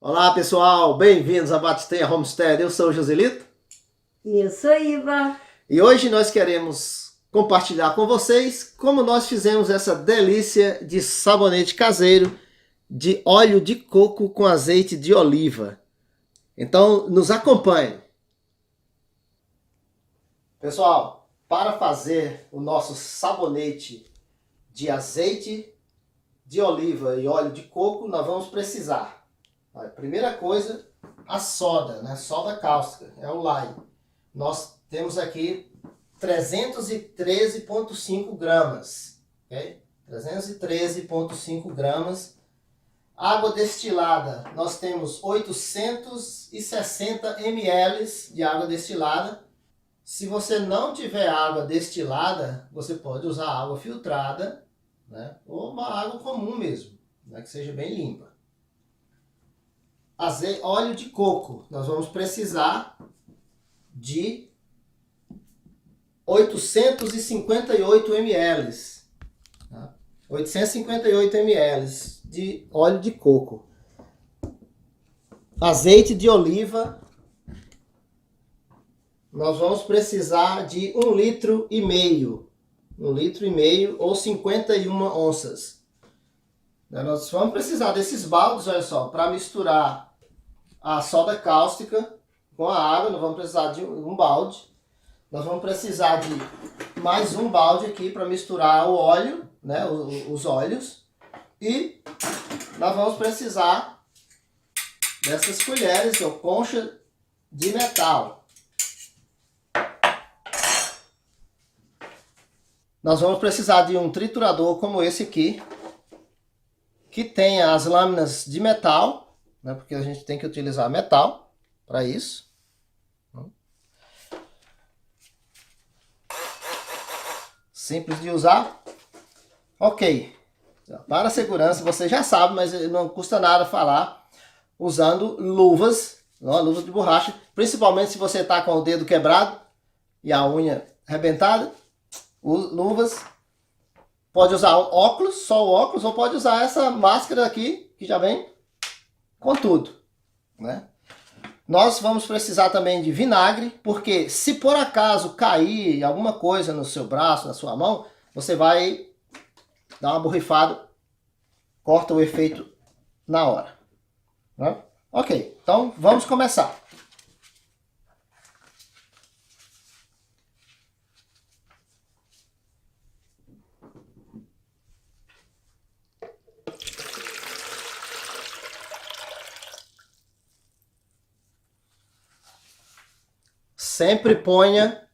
Olá pessoal, bem-vindos a Batisteia Homestead. Eu sou o Joselito. E eu sou Iva. E hoje nós queremos compartilhar com vocês como nós fizemos essa delícia de sabonete caseiro de óleo de coco com azeite de oliva. Então nos acompanhe. Pessoal, para fazer o nosso sabonete de azeite de oliva e óleo de coco, nós vamos precisar. A primeira coisa, a soda, né? Soda cáustica, é o lye. Nós temos aqui 313,5 gramas, ok? 313,5 gramas. Água destilada, nós temos 860 ml de água destilada. Se você não tiver água destilada, você pode usar água filtrada, né? Ou uma água comum mesmo, né? Que seja bem limpa. Óleo de coco, nós vamos precisar de 858 ml. Tá? 858 ml de óleo de coco. Azeite de oliva, nós vamos precisar de 1,5 litro. 1,5 litro ou 51 onças. Nós vamos precisar desses baldes, olha só, para misturar a soda cáustica com a água. Nós vamos precisar de um balde. Nós vamos precisar de mais um balde aqui para misturar o óleo, né, os óleos. E nós vamos precisar dessas colheres, ou concha de metal. Nós vamos precisar de um triturador como esse aqui, que tenha as lâminas de metal, né, porque a gente tem que utilizar metal para isso. Simples de usar. Ok. Para a segurança, você já sabe, mas não custa nada falar, usando luvas, luvas de borracha, principalmente se você está com o dedo quebrado e a unha arrebentada. Luvas. Pode usar óculos, só o óculos, ou pode usar essa máscara aqui, que já vem com tudo, né? Nós vamos precisar também de vinagre, porque se por acaso cair alguma coisa no seu braço, na sua mão, você vai dar uma borrifada, corta o efeito na hora, né? Ok, então vamos começar. Sempre ponha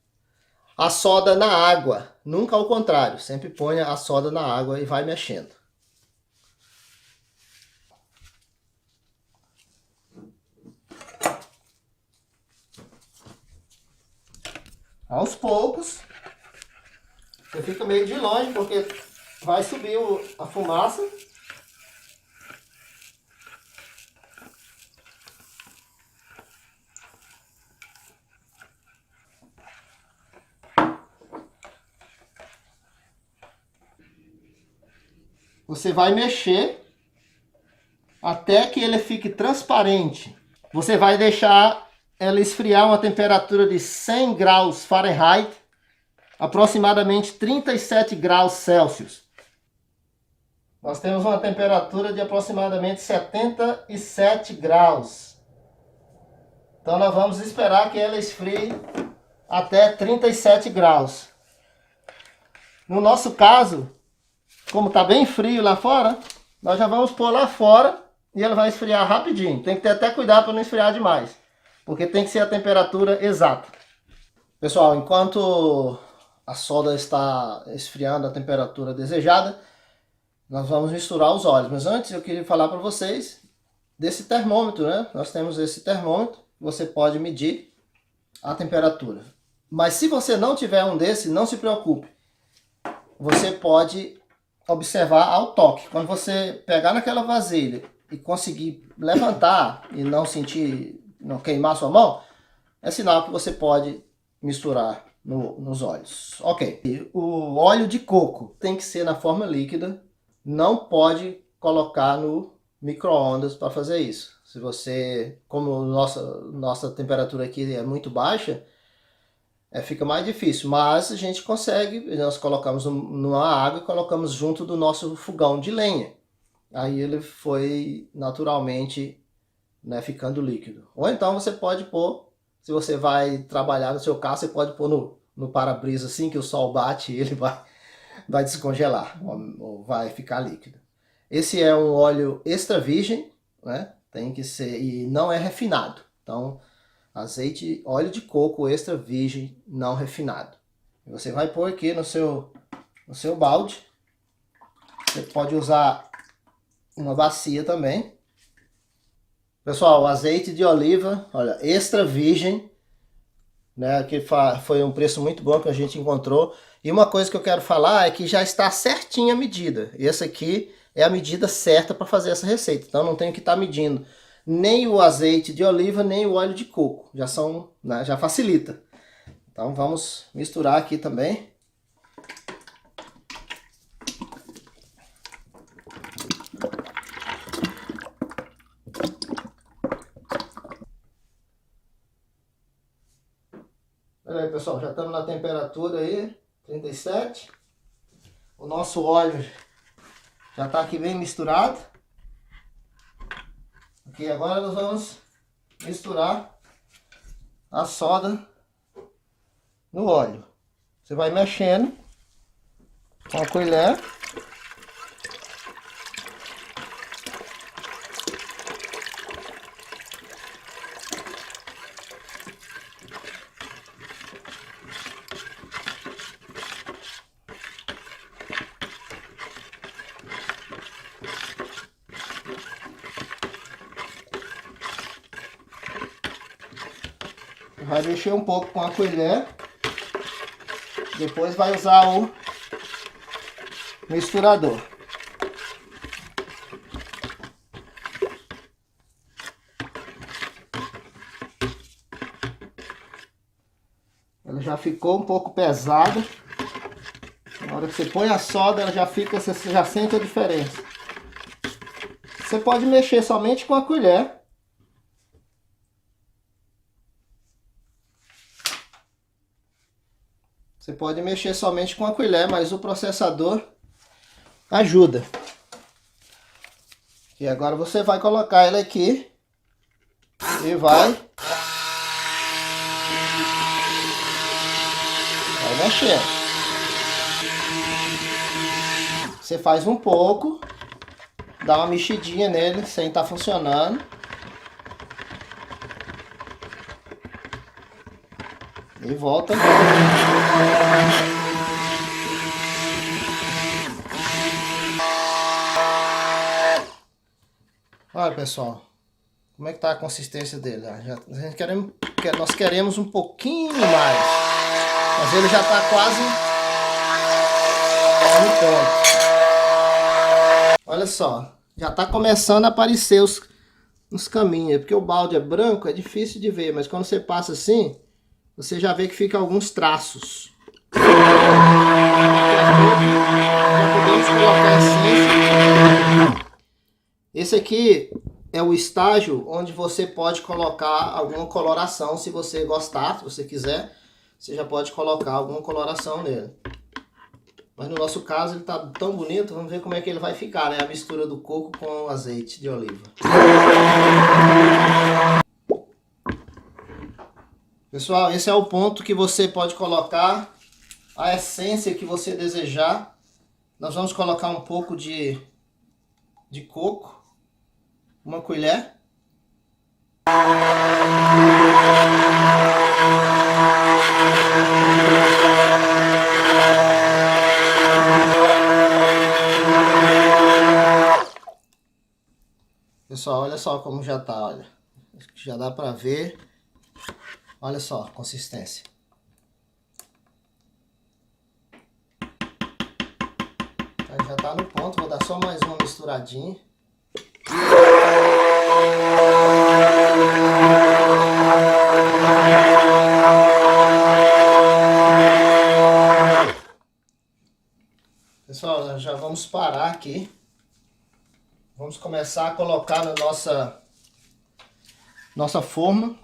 a soda na água, nunca ao contrário. Sempre ponha a soda na água e vai mexendo. Aos poucos, você fica meio de longe porque vai subir a fumaça. Você vai mexer até que ele fique transparente. Você vai deixar ela esfriar a uma temperatura de 100 graus Fahrenheit, aproximadamente 37 graus Celsius. Nós temos uma temperatura de aproximadamente 77 graus. Então nós vamos esperar que ela esfrie até 37 graus. No nosso caso, como está bem frio lá fora, nós já vamos pôr lá fora e ela vai esfriar rapidinho. Tem que ter até cuidado para não esfriar demais, porque tem que ser a temperatura exata. Pessoal, enquanto a soda está esfriando a temperatura desejada, nós vamos misturar os óleos. Mas antes eu queria falar para vocês desse termômetro, né? Nós temos esse termômetro, você pode medir a temperatura. Mas se você não tiver um desse, não se preocupe. Você pode observar ao toque. Quando você pegar naquela vasilha e conseguir levantar e não sentir, não queimar sua mão, é sinal que você pode misturar nos óleos. Ok. O óleo de coco tem que ser na forma líquida. Não pode colocar no micro-ondas para fazer isso. Se você, como nossa temperatura aqui é muito baixa, fica mais difícil. Mas a gente consegue, nós colocamos numa água e colocamos junto do nosso fogão de lenha. Aí ele foi naturalmente, né, ficando líquido. Ou então você pode pôr, se você vai trabalhar no seu carro, você pode pôr no para-brisa assim que o sol bate, ele vai descongelar, ou vai ficar líquido. Esse é um óleo extra virgem, né? Tem que ser, e não é refinado. Então, óleo de coco extra virgem, não refinado. Você vai pôr aqui no seu balde. Você pode usar uma bacia também. Pessoal, o azeite de oliva, olha, extra virgem, né? Que foi um preço muito bom que a gente encontrou. E uma coisa que eu quero falar é que já está certinha a medida. Esse aqui é a medida certa para fazer essa receita. Então não tenho que estar medindo nem o azeite de oliva, nem o óleo de coco. Já são, né, já facilita. Então vamos misturar aqui também. Olha aí, pessoal, já estamos na temperatura aí, 37. O nosso óleo já está aqui bem misturado. Aqui agora nós vamos misturar a soda no óleo. Você vai mexendo com a colher. Vai mexer um pouco com a colher. Depois vai usar o misturador. Ela já ficou um pouco pesada. Na hora que você põe a soda, ela já fica, você já sente a diferença. Você pode mexer somente com a colher. Você pode mexer somente com a colher, mas o processador ajuda. E agora você vai colocar ele aqui e vai mexer. Você faz um pouco, dá uma mexidinha nele sem estar funcionando. E volta. Olha, pessoal, como é que tá a consistência dele? Nós queremos um pouquinho mais, mas ele já tá quase no ponto. Olha só, já tá começando a aparecer os caminhos, porque o balde é branco, é difícil de ver, mas quando você passa assim, você já vê que fica alguns traços. Já podemos colocar a essência. Esse aqui é o estágio onde você pode colocar alguma coloração, se você gostar, se você quiser, você já pode colocar alguma coloração nele. Mas no nosso caso ele tá tão bonito, vamos ver como é que ele vai ficar, né? A mistura do coco com o azeite de oliva. Pessoal, esse é o ponto que você pode colocar a essência que você desejar. Nós vamos colocar um pouco de coco, uma colher. Pessoal, olha só como já tá, olha. Já dá pra ver. Olha só a consistência. Aí já tá no ponto, vou dar só mais uma misturadinha. Pessoal, nós já vamos parar aqui. Vamos começar a colocar na nossa nossa forma.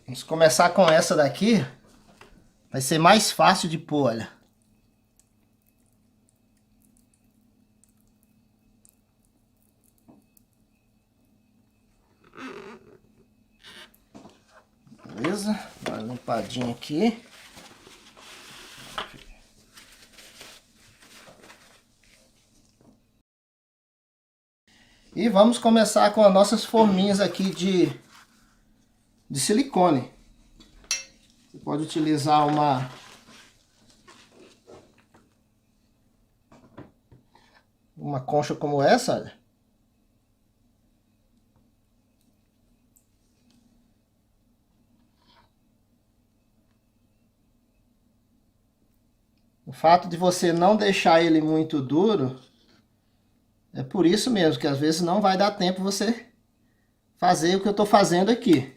Vamos começar com essa daqui. Vai ser mais fácil de pôr, olha. Beleza? Dá uma limpadinha aqui. E vamos começar com as nossas forminhas aqui de silicone. Você pode utilizar uma concha como essa, olha. O fato de você não deixar ele muito duro, é por isso mesmo, que às vezes não vai dar tempo você fazer o que eu estou fazendo aqui.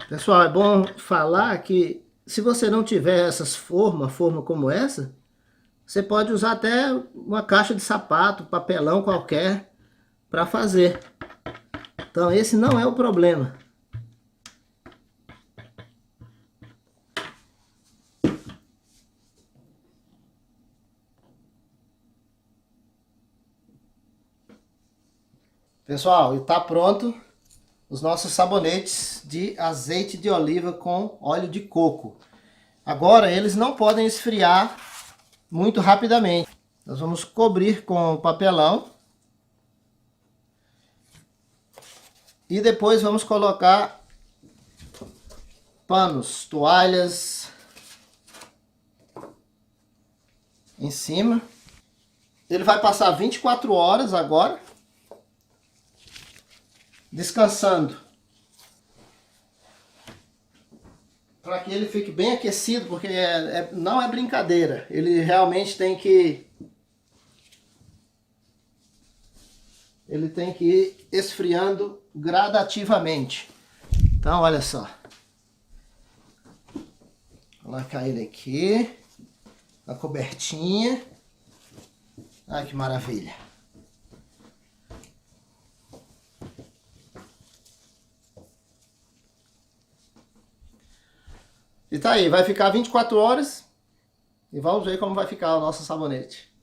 Pessoal, é bom falar que se você não tiver essas forma como essa, você pode usar até uma caixa de sapato, papelão qualquer para fazer. Então esse não é o problema. Pessoal, está pronto os nossos sabonetes de azeite de oliva com óleo de coco. Agora eles não podem esfriar muito rapidamente. Nós vamos cobrir com papelão. E depois vamos colocar panos, toalhas em cima. Ele vai passar 24 horas agora, descansando, para que ele fique bem aquecido, porque não é brincadeira. Ele realmente tem que ir esfriando gradativamente. Então, olha só. Vou colocar ele aqui, a cobertinha. Ai, que maravilha. E tá aí, vai ficar 24 horas e vamos ver como vai ficar o nosso sabonete.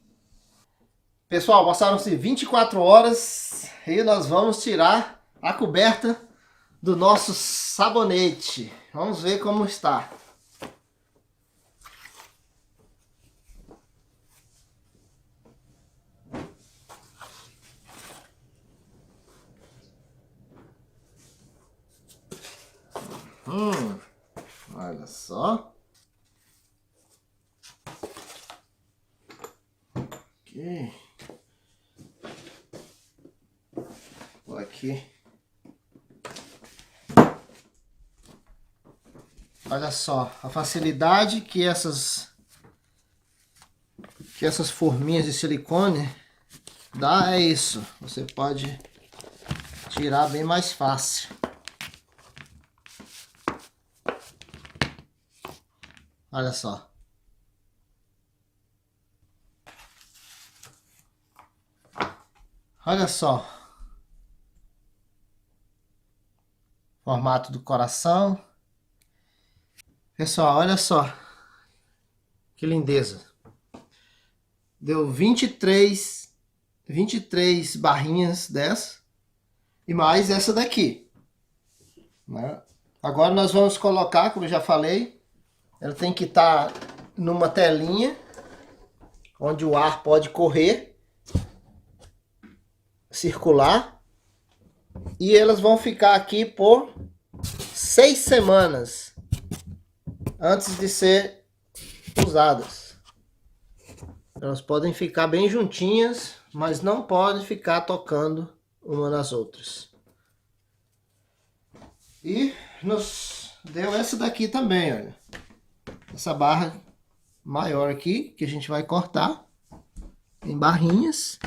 Pessoal, passaram-se 24 horas e nós vamos tirar a coberta do nosso sabonete. Vamos ver como está. Olha só. Ok. Vou aqui. Olha só a facilidade que essas forminhas de silicone dá, é isso. Você pode tirar bem mais fácil. Olha só. Olha só. Formato do coração. Pessoal, olha só. Que lindeza. Deu 23 barrinhas dessa. E mais essa daqui. Né? Agora nós vamos colocar, como eu já falei, ela tem que estar numa telinha onde o ar pode correr, circular, e elas vão ficar aqui por 6 semanas antes de ser usadas. Elas podem ficar bem juntinhas, mas não podem ficar tocando uma nas outras. E nos deu essa daqui também, olha. Essa barra maior aqui, que a gente vai cortar em barrinhas.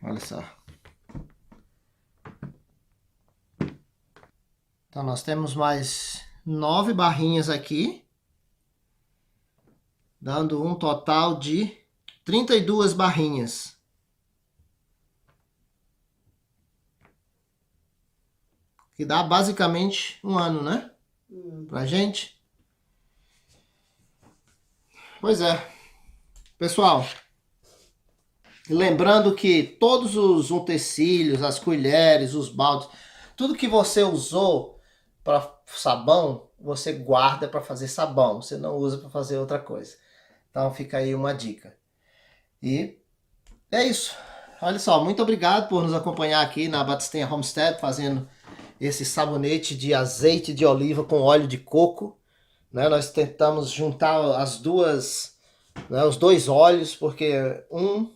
Olha só. Então nós temos mais 9 barrinhas aqui, dando um total de 32 barrinhas. Que dá basicamente um ano, né? Pra gente. Pois é. Pessoal, lembrando que todos os utensílios, as colheres, os baldes, tudo que você usou para sabão, você guarda para fazer sabão. Você não usa para fazer outra coisa. Então fica aí uma dica. E é isso. Olha só, muito obrigado por nos acompanhar aqui na Batistenha Homestead, fazendo esse sabonete de azeite de oliva com óleo de coco. Né? Nós tentamos juntar as duas, né, os dois óleos, porque um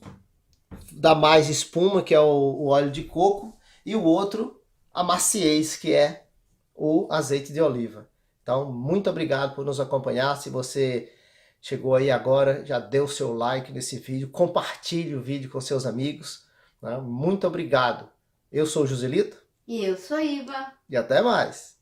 dá mais espuma, que é o óleo de coco, e o outro a maciez, que é o azeite de oliva. Então, muito obrigado por nos acompanhar. Se você chegou aí agora, já deu seu like nesse vídeo, compartilhe o vídeo com seus amigos. Né? Muito obrigado. Eu sou o Joselito. E eu sou Iva. E até mais.